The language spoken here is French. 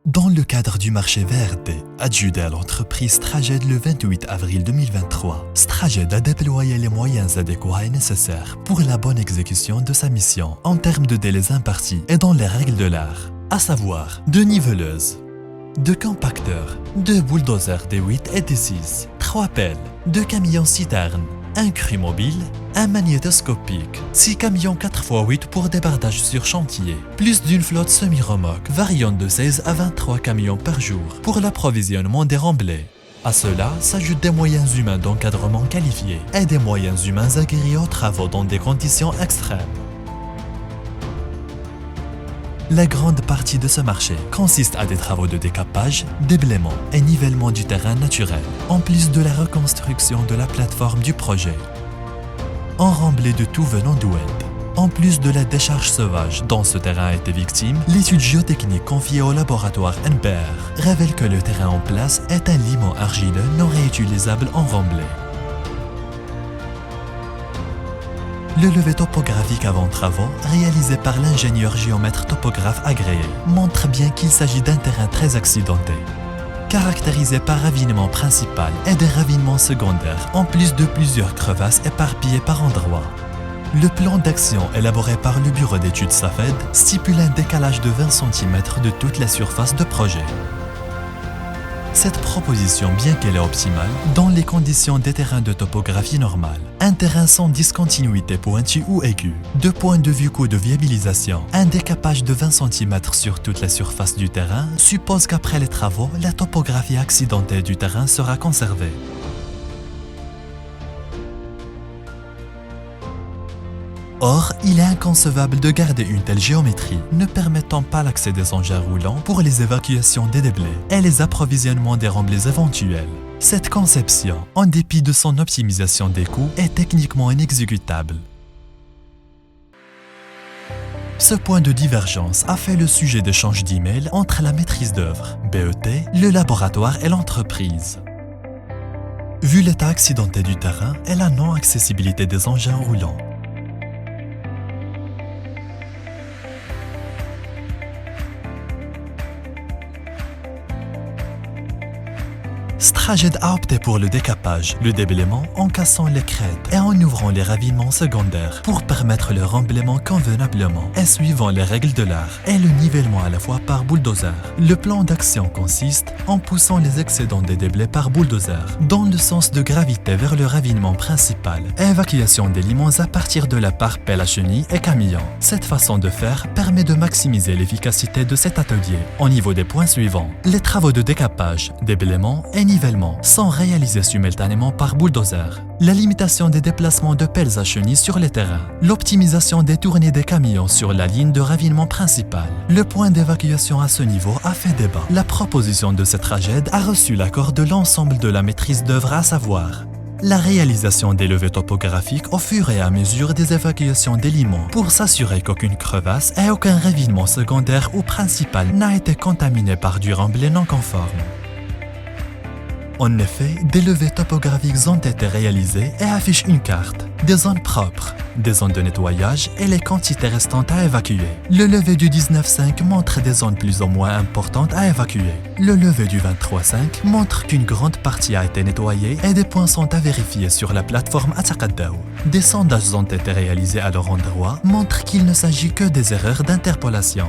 Dans le cadre du marché VRD, adjudé à l'entreprise Straged le 28 avril 2023, Straged a déployé les moyens adéquats et nécessaires pour la bonne exécution de sa mission en termes de délais impartis et dans les règles de l'art, à savoir 2 niveleuses, 2 compacteurs, 2 bulldozers D8 et D6, 3 pelles, 2 camions citernes, un cru mobile, un magnétoscopique, 6 camions 4x8 pour débardage sur chantier, plus d'une flotte semi-remorque variant de 16 à 23 camions par jour pour l'approvisionnement des remblais. À cela s'ajoutent des moyens humains d'encadrement qualifiés et des moyens humains aguerris aux travaux dans des conditions extrêmes. La grande partie de ce marché consiste à des travaux de décapage, déblaiement et nivellement du terrain naturel, en plus de la reconstruction de la plateforme du projet. En remblai de tout venant d'Oued. En plus de la décharge sauvage dont ce terrain a été victime, l'étude géotechnique confiée au laboratoire NPR révèle que le terrain en place est un limon argileux non réutilisable en remblai. Le levé topographique avant travaux, réalisé par l'ingénieur géomètre topographe agréé, montre bien qu'il s'agit d'un terrain très accidenté, caractérisé par ravinement principal et des ravinements secondaires, en plus de plusieurs crevasses éparpillées par endroits. Le plan d'action élaboré par le bureau d'études SAFED stipule un décalage de 20 cm de toute la surface de projet. Cette proposition, bien qu'elle est optimale, dans les conditions des terrains de topographie normale, un terrain sans discontinuité pointue ou aiguë, de point de vue coût de viabilisation, un décapage de 20 cm sur toute la surface du terrain suppose qu'après les travaux, la topographie accidentée du terrain sera conservée. Or, il est inconcevable de garder une telle géométrie, ne permettant pas l'accès des engins roulants pour les évacuations des déblais et les approvisionnements des remblais éventuels. Cette conception, en dépit de son optimisation des coûts, est techniquement inexécutable. Ce point de divergence a fait le sujet d'échanges d'emails entre la maîtrise d'œuvre, BET, le laboratoire et l'entreprise. Vu l'état accidenté du terrain et la non-accessibilité des engins roulants, Straged a opté pour le décapage, le déblaiement en cassant les crêtes et en ouvrant les ravinements secondaires pour permettre le remblaiement convenablement et suivant les règles de l'art et le nivellement à la fois par bulldozer. Le plan d'action consiste en poussant les excédents des déblais par bulldozer dans le sens de gravité vers le ravinement principal et évacuation des limons à partir de la part pelle à chenille et camion. Cette façon de faire permet de maximiser l'efficacité de cet atelier au niveau des points suivants. Les travaux de décapage, déblaiement et nivellement sont réalisés simultanément par bulldozer. La limitation des déplacements de pelles à chenilles sur les terrains. L'optimisation des tournées des camions sur la ligne de ravinement principale. Le point d'évacuation à ce niveau a fait débat. La proposition de cette tragède a reçu l'accord de l'ensemble de la maîtrise d'œuvre, à savoir la réalisation des levées topographiques au fur et à mesure des évacuations des limons pour s'assurer qu'aucune crevasse et aucun ravinement secondaire ou principal n'a été contaminé par du remblai non conforme. En effet, des levées topographiques ont été réalisées et affichent une carte, des zones propres, des zones de nettoyage et les quantités restantes à évacuer. Le levé du 19.5 montre des zones plus ou moins importantes à évacuer. Le levé du 23.5 montre qu'une grande partie a été nettoyée et des points sont à vérifier sur la plateforme Ataqaddaou. Des sondages ont été réalisés à leur endroit montrent qu'il ne s'agit que des erreurs d'interpolation.